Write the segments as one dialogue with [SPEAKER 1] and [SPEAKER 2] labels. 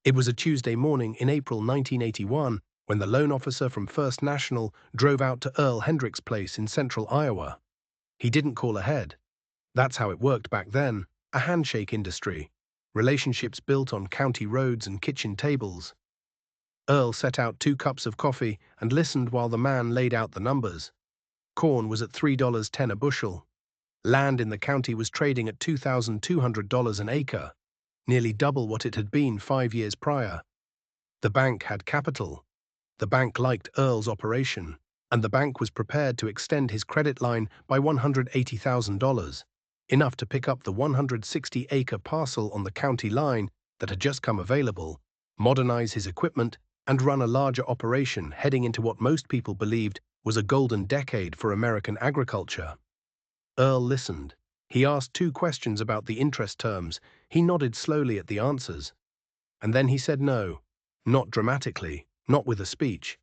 [SPEAKER 1] It was a Tuesday morning in April 1981 when the loan officer from First National drove out to Earl Hendrick's place in central Iowa. He didn't call ahead. That's how it worked back then, a handshake industry. Relationships built on county roads and kitchen tables. Earl set out 2 cups of coffee and listened while the man laid out the numbers. Corn was at $3.10 a bushel. Land in the county was trading at $2,200 an acre, nearly double what it had been 5 years prior. The bank had capital. The bank liked Earl's operation, and the bank was prepared to extend his credit line by $180,000, enough to pick up the 160-acre parcel on the county line that had just come available, modernize his equipment, and run a larger operation heading into what most people believed was a golden decade for American agriculture. Earl listened. He asked 2 questions about the interest terms. He nodded slowly at the answers. And then he said no, not dramatically, not with a speech.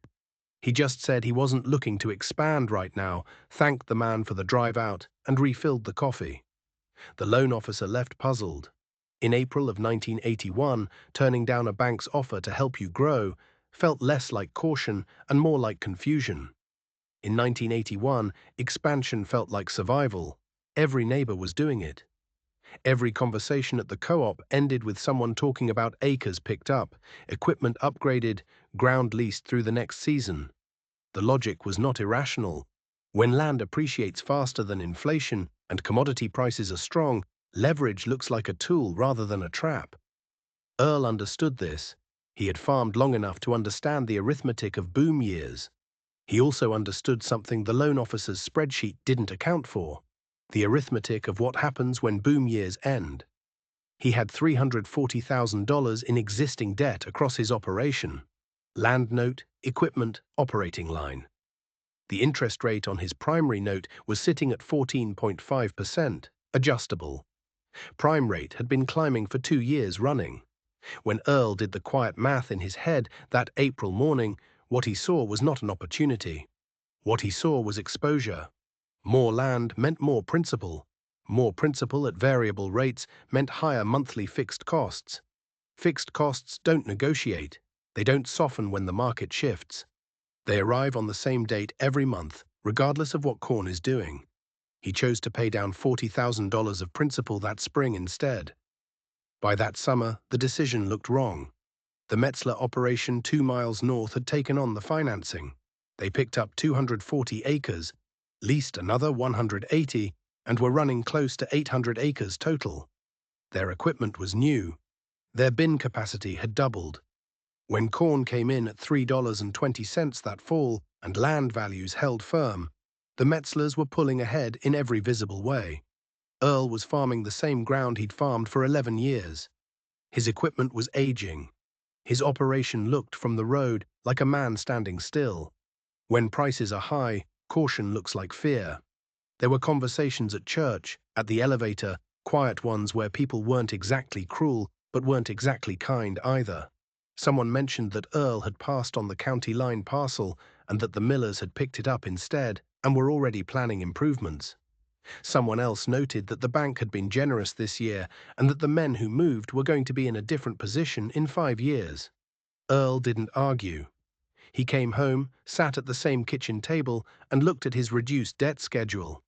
[SPEAKER 1] He just said he wasn't looking to expand right now, thanked the man for the drive out, and refilled the coffee. The loan officer left puzzled. In April of 1981, turning down a bank's offer to help you grow felt less like caution and more like confusion. In 1981, expansion felt like survival. Every neighbor was doing it. Every conversation at the co-op ended with someone talking about acres picked up, equipment upgraded, ground leased through the next season. The logic was not irrational. When land appreciates faster than inflation and commodity prices are strong, leverage looks like a tool rather than a trap. Earl understood this. He had farmed long enough to understand the arithmetic of boom years. He also understood something the loan officer's spreadsheet didn't account for: the arithmetic of what happens when boom years end. He had $340,000 in existing debt across his operation: land note, equipment, operating line. The interest rate on his primary note was sitting at 14.5%, adjustable. Prime rate had been climbing for 2 years running. When Earl did the quiet math in his head that April morning, what he saw was not an opportunity. What he saw was exposure. More land meant more principal. More principal at variable rates meant higher monthly fixed costs. Fixed costs don't negotiate. They don't soften when the market shifts. They arrive on the same date every month, regardless of what corn is doing. He chose to pay down $40,000 of principal that spring instead. By that summer, the decision looked wrong. The Metzler operation 2 miles north had taken on the financing. They picked up 240 acres, leased another 180, and were running close to 800 acres total. Their equipment was new. Their bin capacity had doubled. When corn came in at $3.20 that fall and land values held firm, the Metzlers were pulling ahead in every visible way. Earl was farming the same ground he'd farmed for 11 years. His equipment was aging. His operation looked from the road like a man standing still. When prices are high, caution looks like fear. There were conversations at church, at the elevator, quiet ones where people weren't exactly cruel, but weren't exactly kind either. Someone mentioned that Earl had passed on the county line parcel and that the Millers had picked it up instead and were already planning improvements. Someone else noted that the bank had been generous this year and that the men who moved were going to be in a different position in 5 years. Earl didn't argue. He came home, sat at the same kitchen table, and looked at his reduced debt schedule.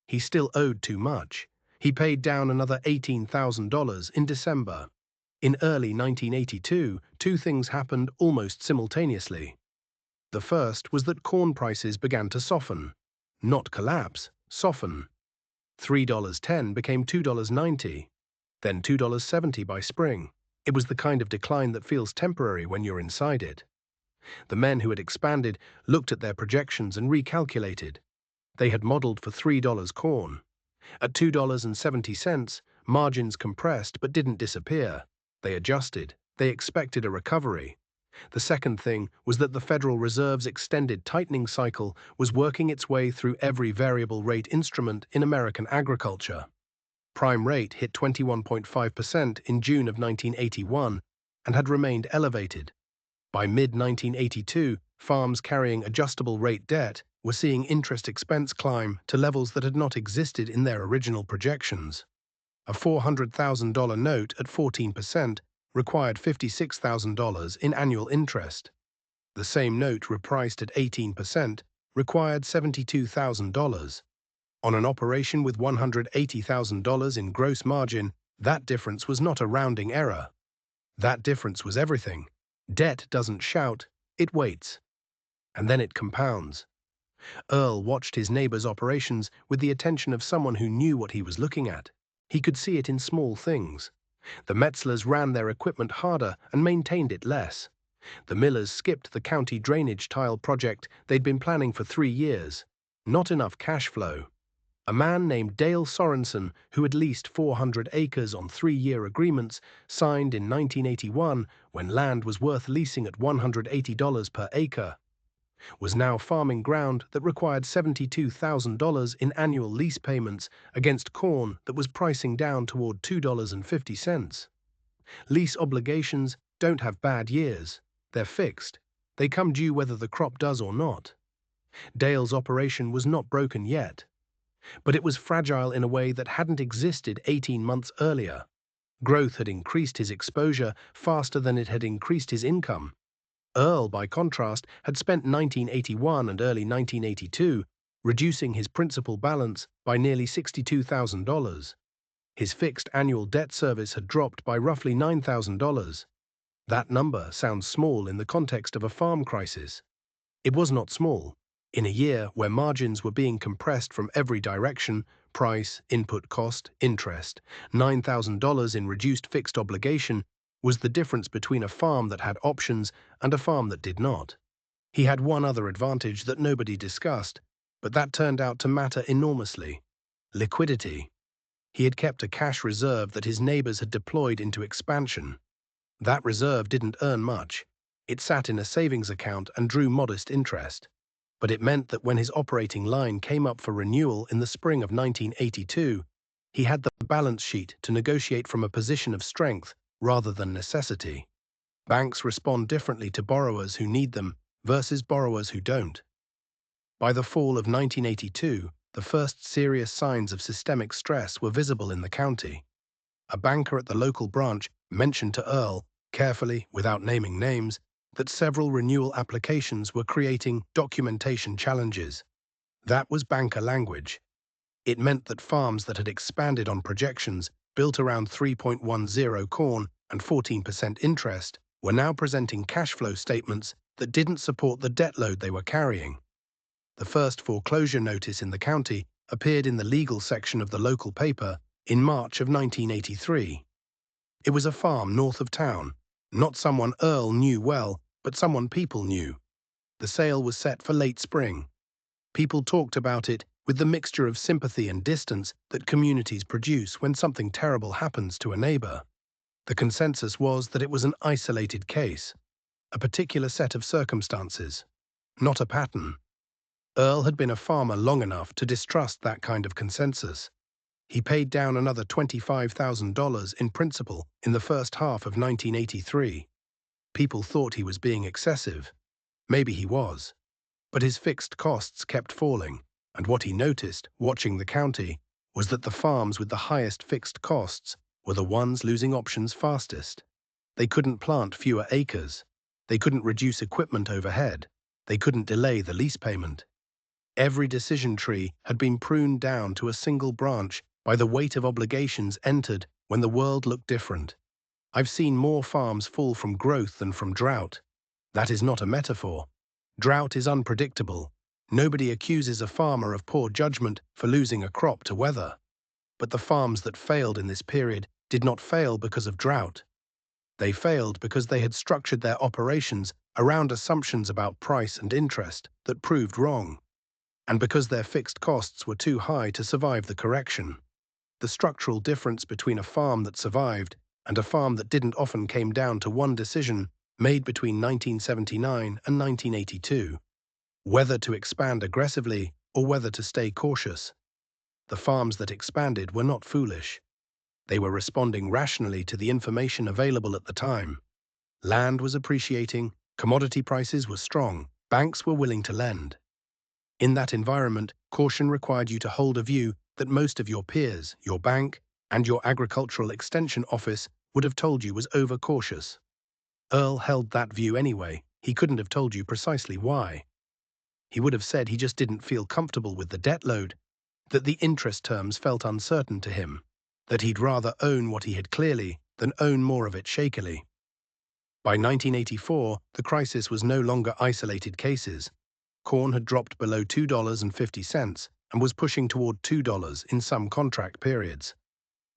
[SPEAKER 1] He still owed too much. He paid down another $18,000 in December. In early 1982, 2 things happened almost simultaneously. The first was that corn prices began to soften. Not collapse, soften. $3.10 became $2.90, then $2.70 by spring. It was the kind of decline that feels temporary when you're inside it. The men who had expanded looked at their projections and recalculated. They had modeled for $3 corn. At $2.70, margins compressed but didn't disappear. They adjusted. They expected a recovery. The second thing was that the Federal Reserve's extended tightening cycle was working its way through every variable rate instrument in American agriculture. Prime rate hit 21.5% in June of 1981 and had remained elevated. By mid-1982, farms carrying adjustable rate debt were seeing interest expense climb to levels that had not existed in their original projections. A $400,000 note at 14% required $56,000 in annual interest. The same note, repriced at 18%, required $72,000. On an operation with $180,000 in gross margin, that difference was not a rounding error. That difference was everything. Debt doesn't shout, it waits. And then it compounds. Earl watched his neighbor's operations with the attention of someone who knew what he was looking at. He could see it in small things. The Metzlers ran their equipment harder and maintained it less. The Millers skipped the county drainage tile project they'd been planning for 3 years. Not enough cash flow. A man named Dale Sorensen, who had leased 400 acres on 3-year agreements signed in 1981 when land was worth leasing at $180 per acre, was now farming ground that required $72,000 in annual lease payments against corn that was pricing down toward $2.50. Lease obligations don't have bad years. They're fixed. They come due whether the crop does or not. Dale's operation was not broken yet, but it was fragile in a way that hadn't existed 18 months earlier. Growth had increased his exposure faster than it had increased his income. Earl, by contrast, had spent 1981 and early 1982 reducing his principal balance by nearly $62,000. His fixed annual debt service had dropped by roughly $9,000. That number sounds small in the context of a farm crisis. It was not small. In a year where margins were being compressed from every direction, price, input cost, interest, $9,000 in reduced fixed obligation was the difference between a farm that had options and a farm that did not. He had one other advantage that nobody discussed, but that turned out to matter enormously: liquidity. He had kept a cash reserve that his neighbors had deployed into expansion. That reserve didn't earn much. It sat in a savings account and drew modest interest. But it meant that when his operating line came up for renewal in the spring of 1982, he had the balance sheet to negotiate from a position of strength rather than necessity. Banks respond differently to borrowers who need them versus borrowers who don't. By the fall of 1982, the first serious signs of systemic stress were visible in the county. A banker at the local branch mentioned to Earl, carefully, without naming names, that several renewal applications were creating documentation challenges. That was banker language. It meant that farms that had expanded on projections built around 3.10 corn and 14% interest were now presenting cash flow statements that didn't support the debt load they were carrying. The first foreclosure notice in the county appeared in the legal section of the local paper in March of 1983. It was a farm north of town, not someone Earl knew well, but someone people knew. The sale was set for late spring. People talked about it with the mixture of sympathy and distance that communities produce when something terrible happens to a neighbor. The consensus was that it was an isolated case, a particular set of circumstances, not a pattern. Earl had been a farmer long enough to distrust that kind of consensus. He paid down another $25,000 in principal in the first half of 1983. People thought he was being excessive. Maybe he was. But his fixed costs kept falling, and what he noticed, watching the county, was that the farms with the highest fixed costs were the ones losing options fastest. They couldn't plant fewer acres. They couldn't reduce equipment overhead. They couldn't delay the lease payment. Every decision tree had been pruned down to a single branch by the weight of obligations entered when the world looked different. I've seen more farms fall from growth than from drought. That is not a metaphor. Drought is unpredictable. Nobody accuses a farmer of poor judgment for losing a crop to weather. But the farms that failed in this period did not fail because of drought. They failed because they had structured their operations around assumptions about price and interest that proved wrong, and because their fixed costs were too high to survive the correction. The structural difference between a farm that survived and a farm that didn't often came down to one decision made between 1979 and 1982: whether to expand aggressively or whether to stay cautious. The farms that expanded were not foolish. They were responding rationally to the information available at the time. Land was appreciating, commodity prices were strong, banks were willing to lend. In that environment, caution required you to hold a view that most of your peers, your bank, and your agricultural extension office would have told you was overcautious. Earl held that view anyway. He couldn't have told you precisely why. He would have said he just didn't feel comfortable with the debt load, that the interest terms felt uncertain to him, that he'd rather own what he had clearly than own more of it shakily. By 1984, the crisis was no longer isolated cases. Corn had dropped below $2.50 and was pushing toward $2 in some contract periods.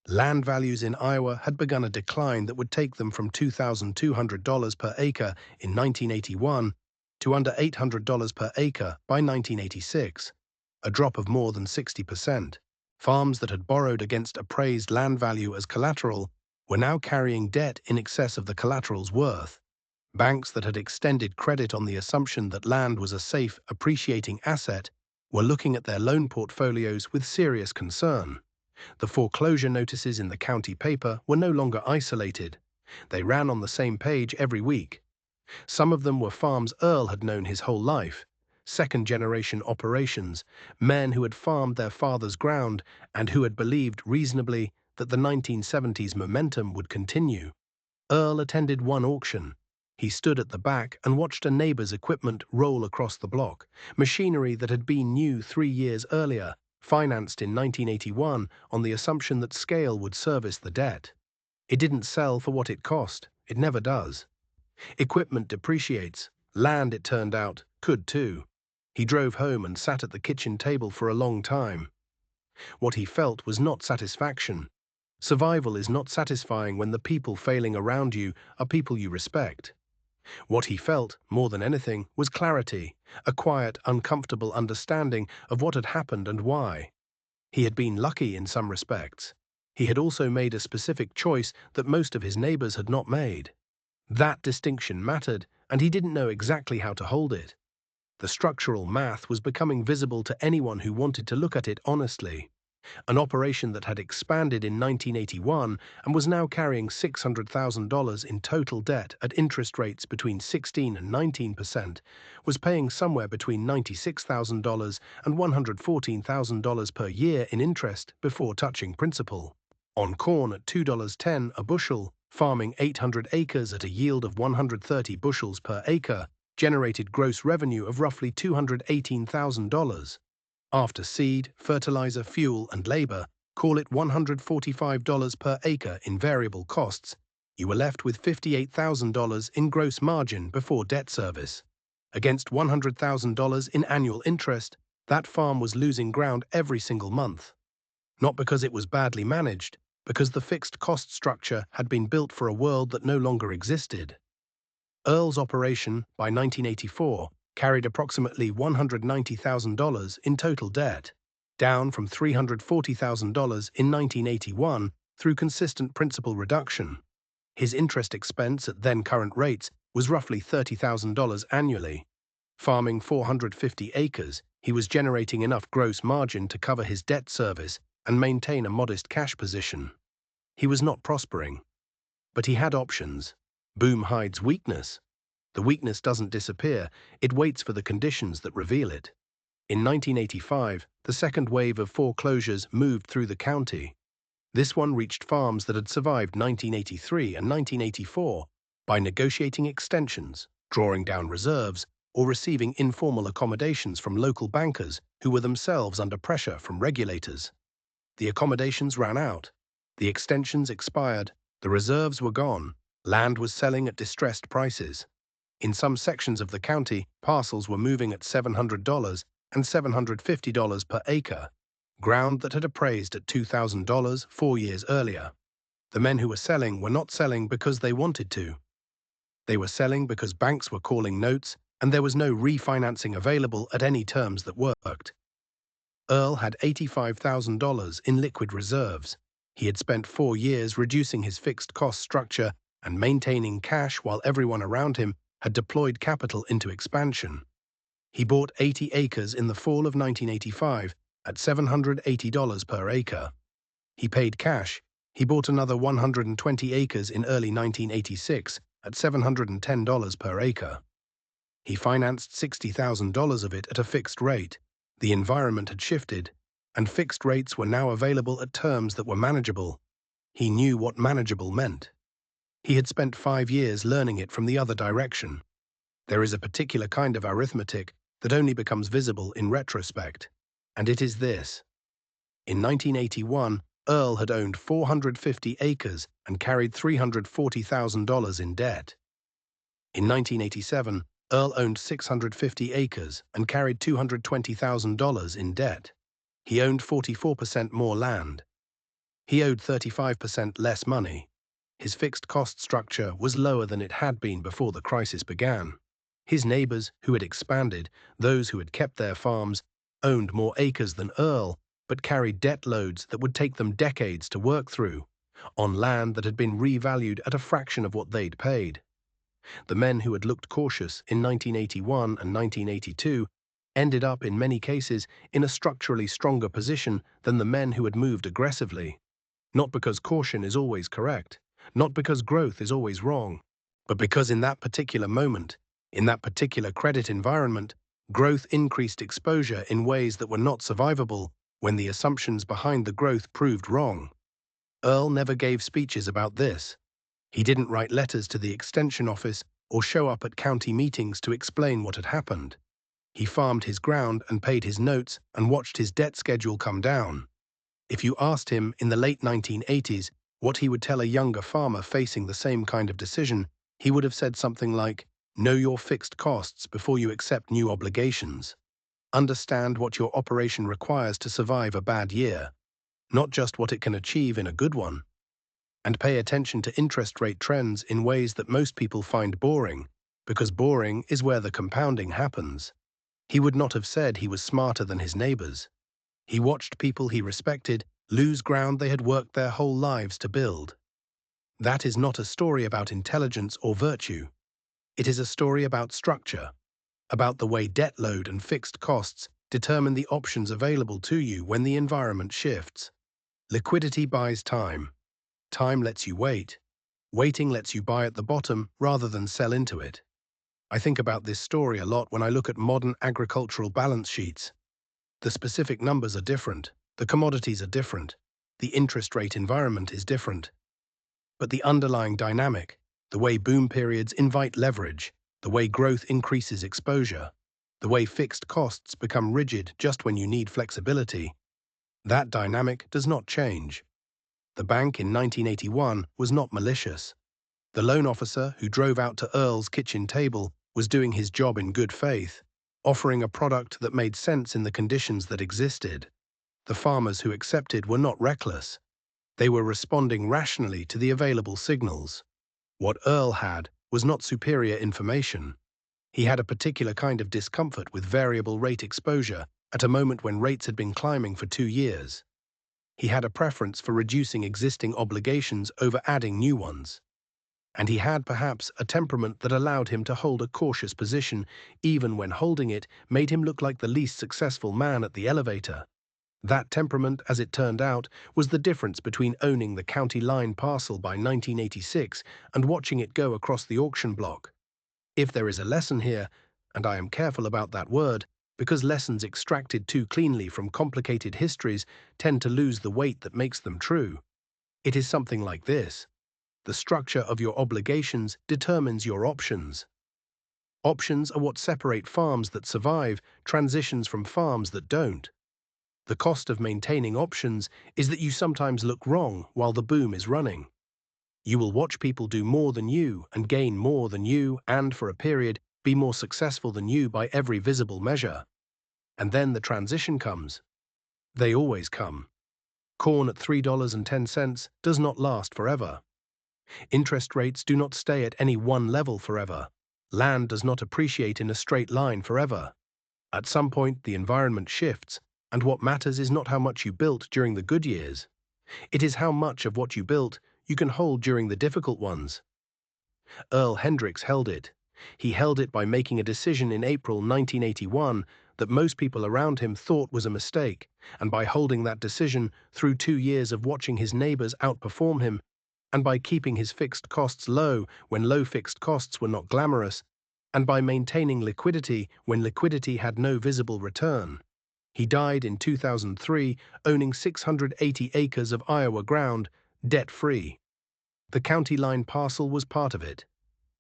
[SPEAKER 1] Land values in Iowa had begun a decline that would take them from $2,200 per acre in 1981 to under $800 per acre by 1986, a drop of more than 60%. Farms that had borrowed against appraised land value as collateral were now carrying debt in excess of the collateral's worth. Banks that had extended credit on the assumption that land was a safe, appreciating asset were looking at their loan portfolios with serious concern. The foreclosure notices in the county paper were no longer isolated. They ran on the same page every week. Some of them were farms Earl had known his whole life, second-generation operations, men who had farmed their father's ground and who had believed reasonably that the 1970s momentum would continue. Earl attended one auction. He stood at the back and watched a neighbor's equipment roll across the block, machinery that had been new 3 years earlier, financed in 1981 on the assumption that scale would service the debt. It didn't sell for what it cost. It never does. Equipment depreciates. Land, it turned out, could too. He drove home and sat at the kitchen table for a long time. What he felt was not satisfaction. Survival is not satisfying when the people failing around you are people you respect. What he felt, more than anything, was clarity, a quiet, uncomfortable understanding of what had happened and why. He had been lucky in some respects. He had also made a specific choice that most of his neighbors had not made. That distinction mattered, and he didn't know exactly how to hold it. The structural math was becoming visible to anyone who wanted to look at it honestly. An operation that had expanded in 1981 and was now carrying $600,000 in total debt at interest rates between 16 and 19%, was paying somewhere between $96,000 and $114,000 per year in interest before touching principal. On corn at $2.10 a bushel, farming 800 acres at a yield of 130 bushels per acre generated gross revenue of roughly $218,000. After seed, fertilizer, fuel, and labor, call it $145 per acre in variable costs, you were left with $58,000 in gross margin before debt service. Against $100,000 in annual interest, that farm was losing ground every single month. Not because it was badly managed, because the fixed cost structure had been built for a world that no longer existed. Earl's operation, by 1984, carried approximately $190,000 in total debt, down from $340,000 in 1981 through consistent principal reduction. His interest expense at then current rates was roughly $30,000 annually. Farming 450 acres, he was generating enough gross margin to cover his debt service and maintain a modest cash position. He was not prospering. But he had options. Boom hides weakness. The weakness doesn't disappear, it waits for the conditions that reveal it. In 1985, the second wave of foreclosures moved through the county. This one reached farms that had survived 1983 and 1984 by negotiating extensions, drawing down reserves, or receiving informal accommodations from local bankers who were themselves under pressure from regulators. The accommodations ran out. The extensions expired. The reserves were gone. Land was selling at distressed prices. In some sections of the county, parcels were moving at $700 and $750 per acre, ground that had appraised at $2,000 4 years earlier. The men who were selling were not selling because they wanted to. They were selling because banks were calling notes and there was no refinancing available at any terms that worked. Earl had $85,000 in liquid reserves. He had spent 4 years reducing his fixed cost structure and maintaining cash while everyone around him had deployed capital into expansion. He bought 80 acres in the fall of 1985 at $780 per acre. He paid cash. He bought another 120 acres in early 1986 at $710 per acre. He financed $60,000 of it at a fixed rate. The environment had shifted, and fixed rates were now available at terms that were manageable. He knew what manageable meant. He had spent 5 years learning it from the other direction. There is a particular kind of arithmetic that only becomes visible in retrospect, and it is this. In 1981, Earl had owned 450 acres and carried $340,000 in debt. In 1987, Earl owned 650 acres and carried $220,000 in debt. He owned 44% more land. He owed 35% less money. His fixed cost structure was lower than it had been before the crisis began. His neighbors, who had expanded, those who had kept their farms, owned more acres than Earl, but carried debt loads that would take them decades to work through, on land that had been revalued at a fraction of what they'd paid. The men who had looked cautious in 1981 and 1982 ended up, in many cases, in a structurally stronger position than the men who had moved aggressively. Not because caution is always correct, not because growth is always wrong, but because in that particular moment, in that particular credit environment, growth increased exposure in ways that were not survivable when the assumptions behind the growth proved wrong. Earl never gave speeches about this. He didn't write letters to the extension office or show up at county meetings to explain what had happened. He farmed his ground and paid his notes and watched his debt schedule come down. If you asked him in the late 1980s what he would tell a younger farmer facing the same kind of decision, he would have said something like, "Know your fixed costs before you accept new obligations. Understand what your operation requires to survive a bad year, not just what it can achieve in a good one. And pay attention to interest rate trends in ways that most people find boring, because boring is where the compounding happens." He would not have said he was smarter than his neighbors. He watched people he respected lose ground they had worked their whole lives to build. That is not a story about intelligence or virtue. It is a story about structure, about the way debt load and fixed costs determine the options available to you when the environment shifts. Liquidity buys time. Time lets you wait. Waiting lets you buy at the bottom rather than sell into it. I think about this story a lot when I look at modern agricultural balance sheets. The specific numbers are different, the commodities are different, the interest rate environment is different. But the underlying dynamic, the way boom periods invite leverage, the way growth increases exposure, the way fixed costs become rigid just when you need flexibility, that dynamic does not change. The bank in 1981 was not malicious. The loan officer who drove out to Earl's kitchen table was doing his job in good faith, offering a product that made sense in the conditions that existed. The farmers who accepted were not reckless. They were responding rationally to the available signals. What Earl had was not superior information. He had a particular kind of discomfort with variable rate exposure at a moment when rates had been climbing for 2 years. He had a preference for reducing existing obligations over adding new ones. And he had perhaps a temperament that allowed him to hold a cautious position, even when holding it made him look like the least successful man at the elevator. That temperament, as it turned out, was the difference between owning the county line parcel by 1986 and watching it go across the auction block. If there is a lesson here, and I am careful about that word, because lessons extracted too cleanly from complicated histories tend to lose the weight that makes them true, it is something like this. The structure of your obligations determines your options. Options are what separate farms that survive transitions from farms that don't. The cost of maintaining options is that you sometimes look wrong while the boom is running. You will watch people do more than you and gain more than you and, for a period, be more successful than you by every visible measure. And then the transition comes. They always come. Corn at $3.10 does not last forever. Interest rates do not stay at any one level forever. Land does not appreciate in a straight line forever. At some point, the environment shifts, and what matters is not how much you built during the good years. It is how much of what you built you can hold during the difficult ones. Earl Hendricks held it. He held it by making a decision in April 1981 that most people around him thought was a mistake, and by holding that decision through 2 years of watching his neighbors outperform him, and by keeping his fixed costs low when low fixed costs were not glamorous, and by maintaining liquidity when liquidity had no visible return. He died in 2003, owning 680 acres of Iowa ground, debt-free. The county line parcel was part of it.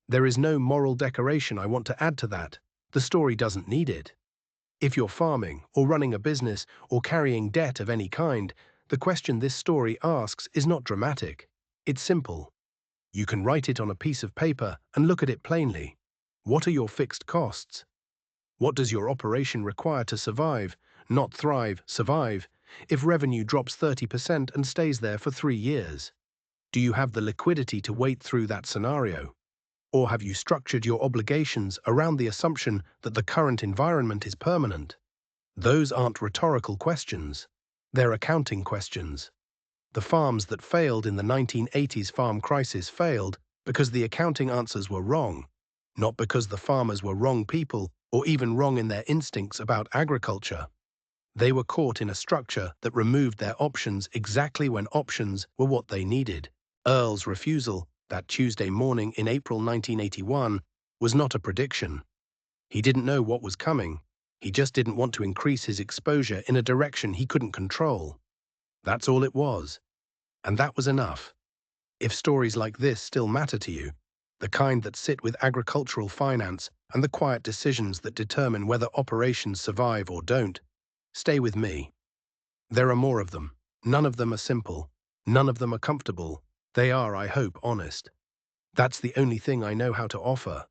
[SPEAKER 1] There is no moral decoration I want to add to that. The story doesn't need it. If you're farming, or running a business, or carrying debt of any kind, the question this story asks is not dramatic. It's simple. You can write it on a piece of paper and look at it plainly. What are your fixed costs? What does your operation require to survive, not thrive, survive, if revenue drops 30% and stays there for 3 years? Do you have the liquidity to wait through that scenario? Or have you structured your obligations around the assumption that the current environment is permanent? Those aren't rhetorical questions. They're accounting questions. The farms that failed in the 1980s farm crisis failed because the accounting answers were wrong, not because the farmers were wrong people or even wrong in their instincts about agriculture. They were caught in a structure that removed their options exactly when options were what they needed. Earl's refusal, that Tuesday morning in April 1981, was not a prediction. He didn't know what was coming. He just didn't want to increase his exposure in a direction he couldn't control. That's all it was. And that was enough. If stories like this still matter to you, the kind that sit with agricultural finance and the quiet decisions that determine whether operations survive or don't, stay with me. There are more of them. None of them are simple. None of them are comfortable. They are, I hope, honest. That's the only thing I know how to offer.